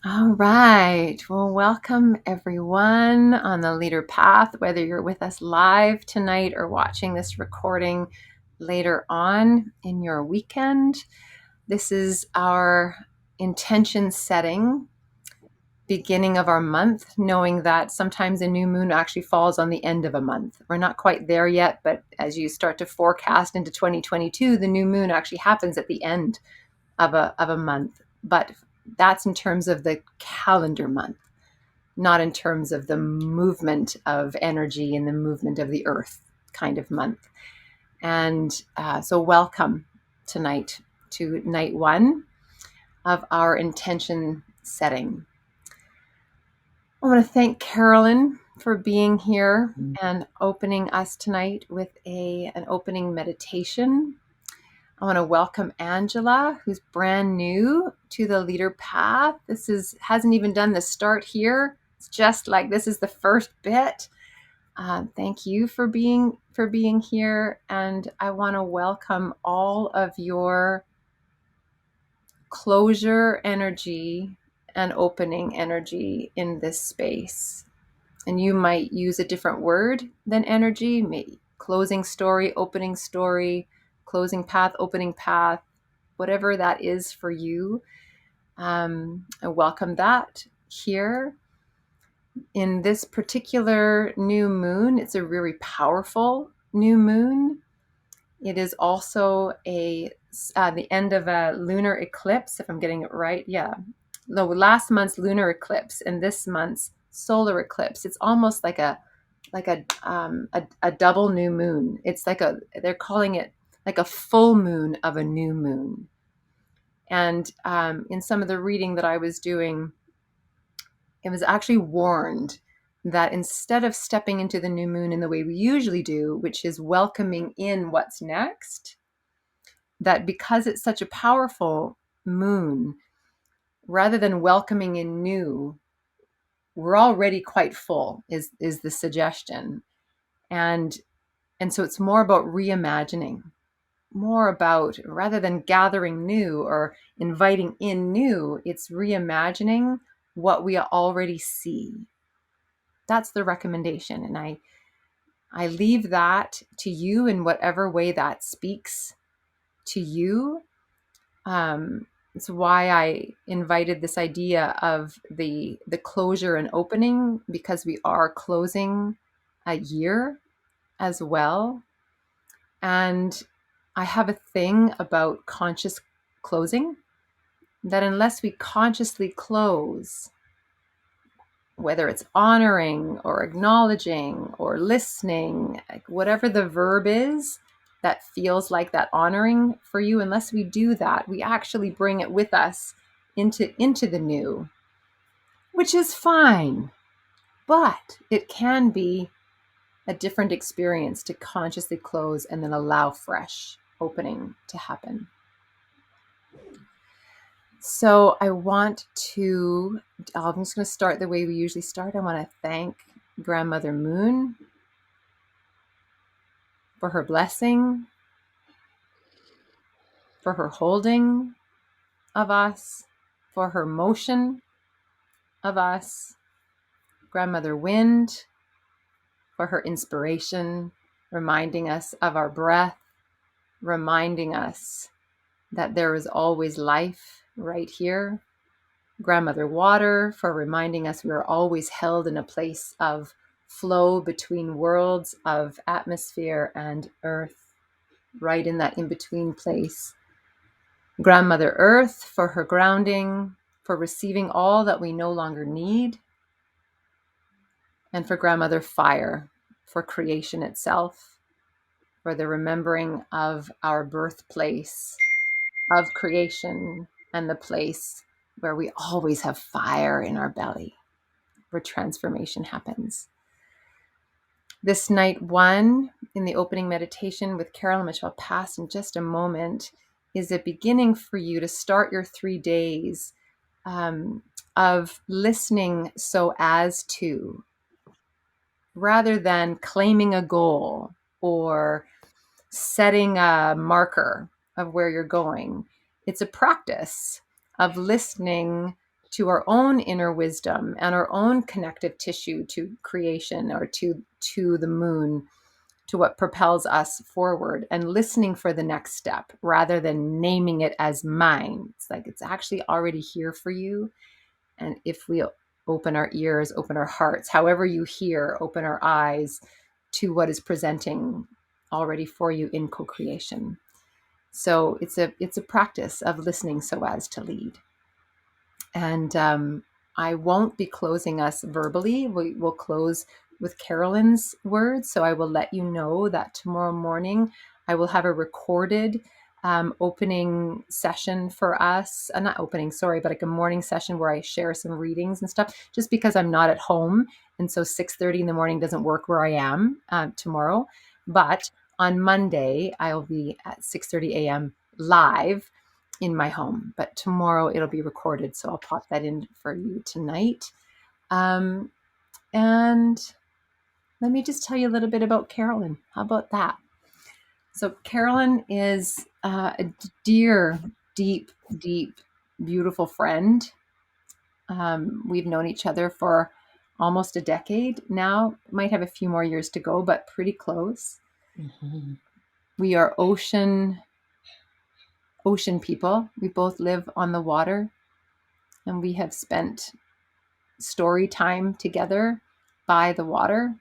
All right. Well, welcome everyone on the leader path, whether you're with us live tonight or watching this recording later on in your weekend. This is our intention setting beginning of our month, knowing that sometimes a new moon actually falls on the end of a month. We're not quite there yet, but as you start to forecast into 2022, the new moon actually happens at the end of a month. But that's in terms of the calendar month, not in terms of the movement of energy and the movement of the earth kind of month. And so welcome tonight to night one of our intention setting. I want to thank CAROLYN for being here and opening us tonight with an opening meditation. I want to welcome Angela, who's brand new to the leader path. Hasn't even done the start here. It's just like this is the first bit. Thank you for being here, and I want to welcome all of your closure energy and opening energy in this space. And you might use a different word than energy, maybe closing story, opening story, closing path, opening path, whatever that is for you. I welcome that here. In this particular new moon, it's a really powerful new moon. It is also the end of a lunar eclipse, if I'm getting it right. Yeah. No, last month's lunar eclipse and this month's solar eclipse. It's almost like a double new moon. It's like they're calling it like a full moon of a new moon. And in some of the reading that I was doing, it was actually warned that instead of stepping into the new moon in the way we usually do, which is welcoming in what's next, that because it's such a powerful moon, rather than welcoming in new, we're already quite full, is the suggestion. And so it's more about reimagining, more about, rather than gathering new or inviting in new, it's reimagining what we already see. That's the recommendation. And I leave that to you in whatever way that speaks to you. It's why I invited this idea of the closure and opening, because we are closing a year as well. And I have a thing about conscious closing, that unless we consciously close, whether it's honoring or acknowledging or listening, like whatever the verb is that feels like that honoring for you, unless we do that, we actually bring it with us into the new, which is fine. But it can be a different experience to consciously close and then allow fresh opening to happen. So I'm just going to start the way we usually start. I want to thank Grandmother Moon for her blessing, for her holding of us, for her motion of us. Grandmother Wind for her inspiration, reminding us of our breath, reminding us that there is always life right here. Grandmother Water for reminding us we are always held in a place of flow between worlds of atmosphere and earth, right in that in-between place. Grandmother Earth for her grounding, for receiving all that we no longer need. And for Grandmother Fire for creation itself, for the remembering of our birthplace of creation and the place where we always have fire in our belly, where transformation happens. This night one in the opening meditation with CAROLYN, which I'll pass in just a moment, is a beginning for you to start your 3 days of listening so as to, rather than claiming a goal or setting a marker of where you're going. It's a practice of listening to our own inner wisdom and our own connective tissue to creation, or to the moon, to what propels us forward, and listening for the next step rather than naming it as mine. It's like it's actually already here for you. And if we open our ears, open our hearts, however you hear, open our eyes to what is presenting already for you in co-creation. So it's a practice of listening so as to lead. And I won't be closing us verbally. We will close with Carolyn's words. So I will let you know that tomorrow morning I will have a recorded opening session for us. Not opening, sorry, but like a morning session where I share some readings and stuff, just because I'm not at home. And so 6:30 in the morning doesn't work where I am tomorrow. But on Monday, I'll be at 6:30 a.m. live in my home, but tomorrow it'll be recorded. So I'll pop that in for you tonight. And let me just tell you a little bit about Carolyn. How about that? So Carolyn is a dear, deep, deep, beautiful friend. We've known each other for almost a decade now. Might have a few more years to go, but pretty close. Mm-hmm. We are ocean people. We both live on the water, and we have spent story time together by the water.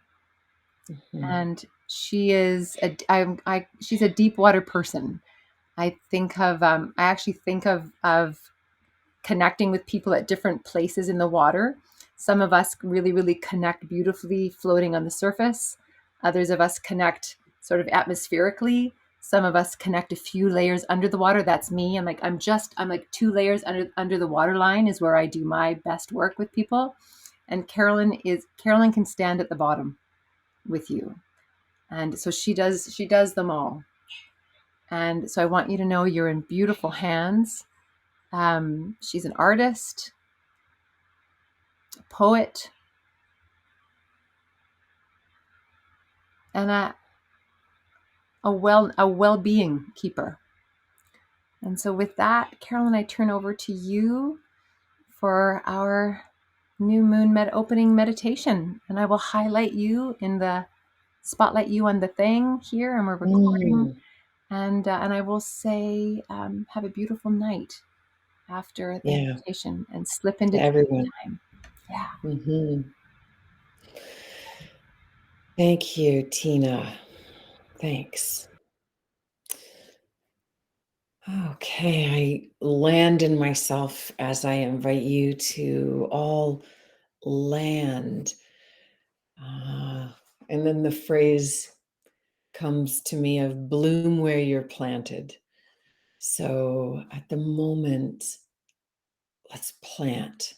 Mm-hmm. And she is she's a deep water person. I actually think of connecting with people at different places in the water. Some of us really, really connect beautifully floating on the surface. Others of us connect sort of atmospherically. Some of us connect a few layers under the water. That's me. I'm like 2 layers under the water line is where I do my best work with people. And Carolyn can stand at the bottom with you. And so she does them all. And so I want you to know you're in beautiful hands. She's an artist, a poet, and a well-being keeper. And so with that, Carolyn, I turn over to you for our new moon opening meditation. And I will spotlight you on the thing here, and we're recording. And I will say, have a beautiful night after the Yeah. meditation, and slip into To everyone. time. Yeah. Mm-hmm. Thank you, Tina. Thanks. Okay, I land in myself as I invite you to all land. And then the phrase comes to me of bloom where you're planted. So at the moment, let's plant.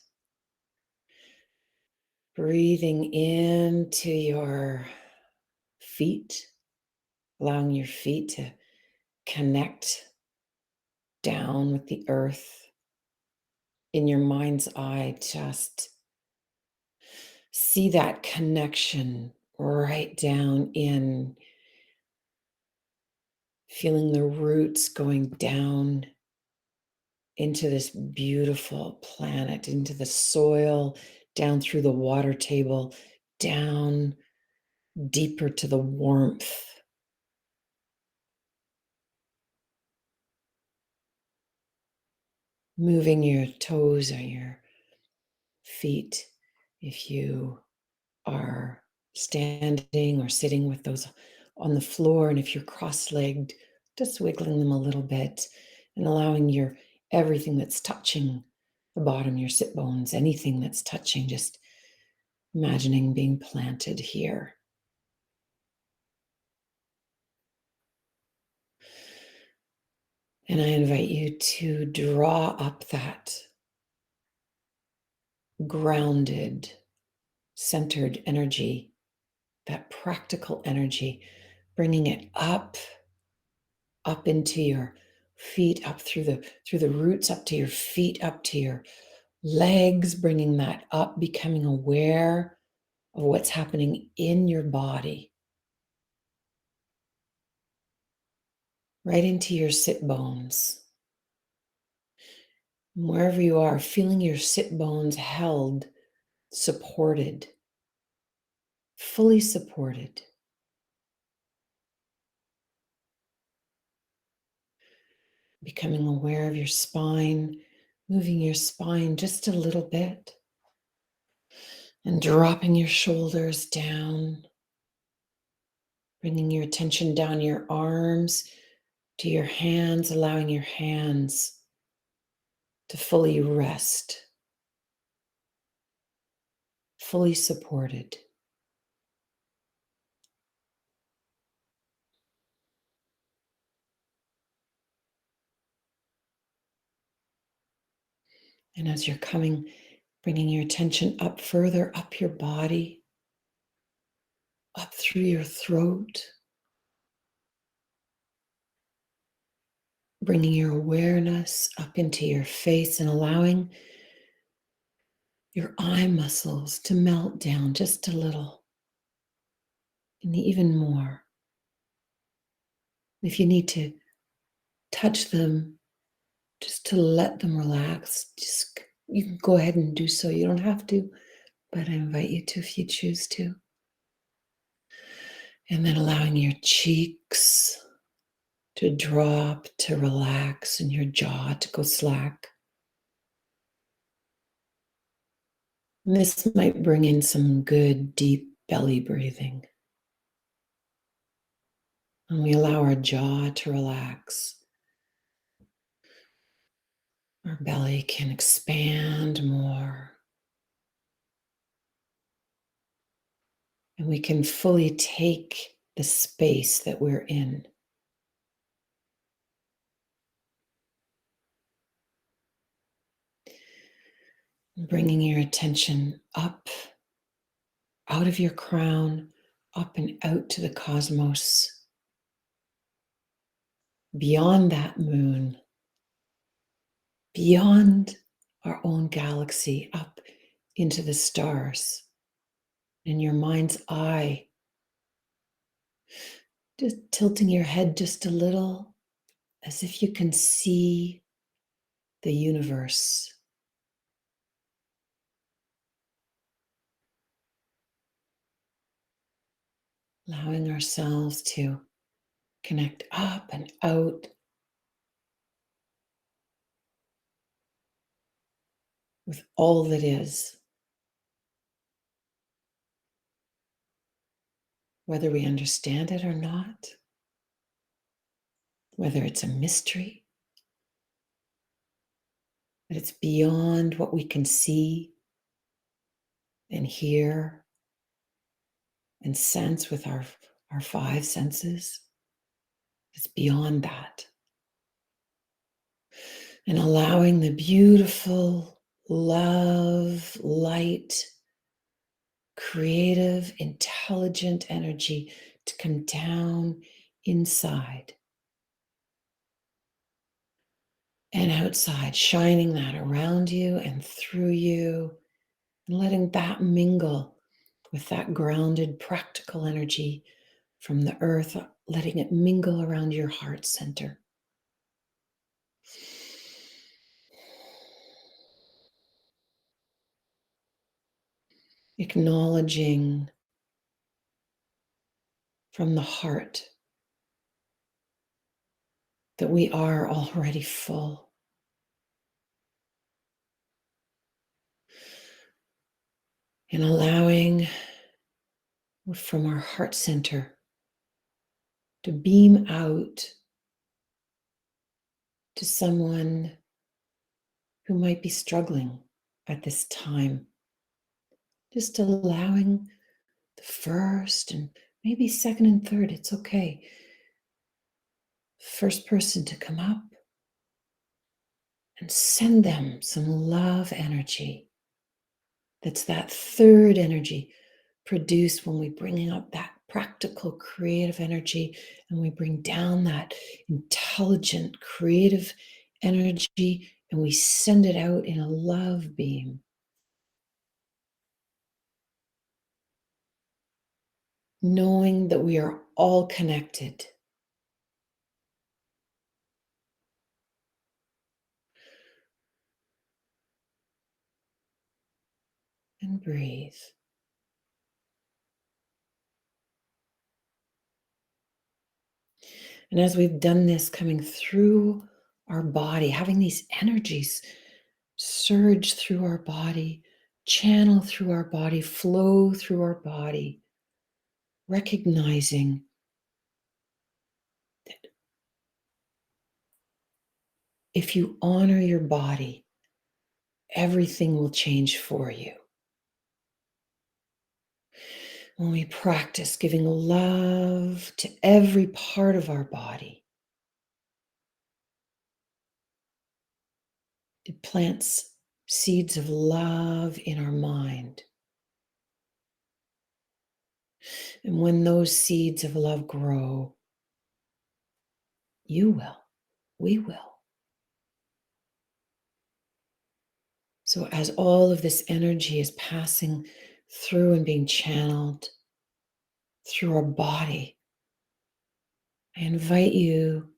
Breathing into your feet, allowing your feet to connect down with the earth. In your mind's eye, just see that connection right down in, feeling the roots going down into this beautiful planet, into the soil, down through the water table, down deeper to the warmth. Moving your toes or your feet if you are standing or sitting with those on the floor. And if you're cross-legged, just wiggling them a little bit and allowing your everything that's touching the bottom, your sit bones, anything that's touching, just imagining being planted here. And I invite you to draw up that grounded, centered energy, that practical energy, bringing it up into your feet, up through the roots, up to your feet, up to your legs, bringing that up, becoming aware of what's happening in your body, right into your sit bones. Wherever you are, feeling your sit bones held, supported, fully supported. Becoming aware of your spine, moving your spine just a little bit, and dropping your shoulders down, bringing your attention down your arms to your hands, allowing your hands to fully rest, fully supported. And as you're coming, bringing your attention up further, up your body, up through your throat, bringing your awareness up into your face and allowing your eye muscles to melt down just a little and even more. If you need to touch them, just to let them relax, just you can go ahead and do so. You don't have to, but I invite you to if you choose to. And then allowing your cheeks to drop, to relax, and your jaw to go slack. And this might bring in some good, deep belly breathing. And we allow our jaw to relax. Our belly can expand more. And we can fully take the space that we're in. Bringing your attention up, out of your crown, up and out to the cosmos, beyond that moon, beyond our own galaxy, up into the stars. In your mind's eye, just tilting your head just a little, as if you can see the universe. Allowing ourselves to connect up and out with all that is, whether we understand it or not, whether it's a mystery, that it's beyond what we can see and hear and sense with our five senses. It's beyond that. And allowing the beautiful love, light, creative, intelligent energy to come down inside and outside, shining that around you and through you, and letting that mingle with that grounded, practical energy from the earth, letting it mingle around your heart center. Acknowledging from the heart that we are already full. And allowing from our heart center to beam out to someone who might be struggling at this time. Just allowing the first and maybe second and third, it's okay. First person to come up and send them some love energy. That's that third energy produced when we bring up that practical, creative energy and we bring down that intelligent, creative energy and we send it out in a love beam. Knowing that we are all connected. and breathe. And as we've done this, coming through our body, having these energies surge through our body, channel through our body, flow through our body, recognizing that if you honor your body, everything will change for you. When we practice giving love to every part of our body, it plants seeds of love in our mind. And when those seeds of love grow, you will, we will. So as all of this energy is passing through and being channeled through our body, I invite you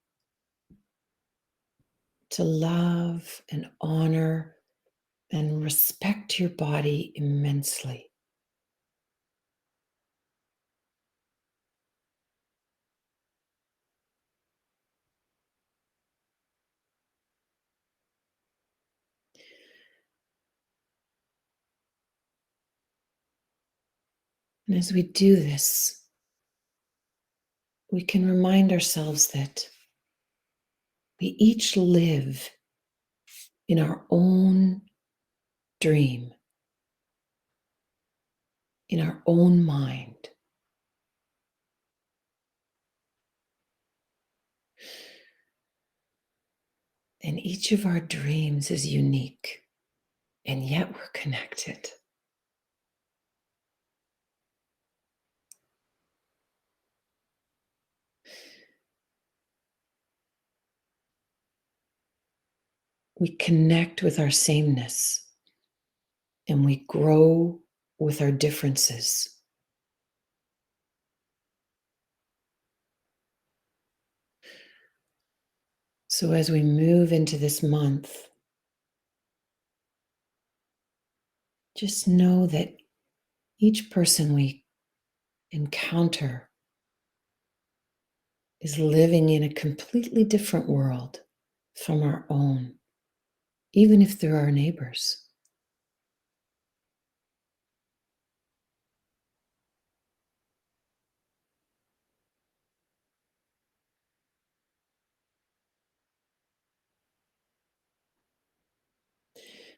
to love and honor and respect your body immensely. And as we do this, we can remind ourselves that we each live in our own dream, in our own mind. And each of our dreams is unique, and yet we're connected. We connect with our sameness, and we grow with our differences. So as we move into this month, just know that each person we encounter is living in a completely different world from our own, even if they're our neighbors.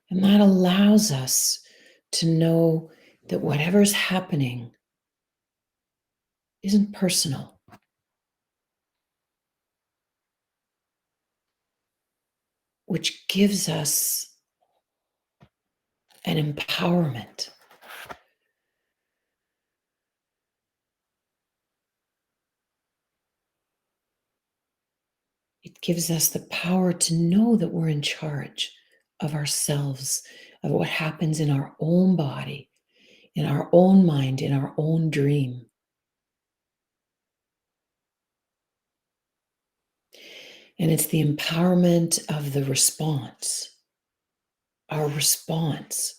And that allows us to know that whatever's happening isn't personal, which gives us an empowerment. It gives us the power to know that we're in charge of ourselves, of what happens in our own body, in our own mind, in our own dream. And it's the empowerment of the response, our response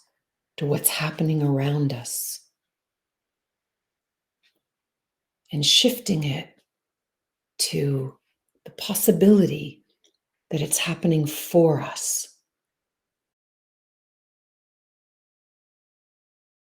to what's happening around us, and shifting it to the possibility that it's happening for us.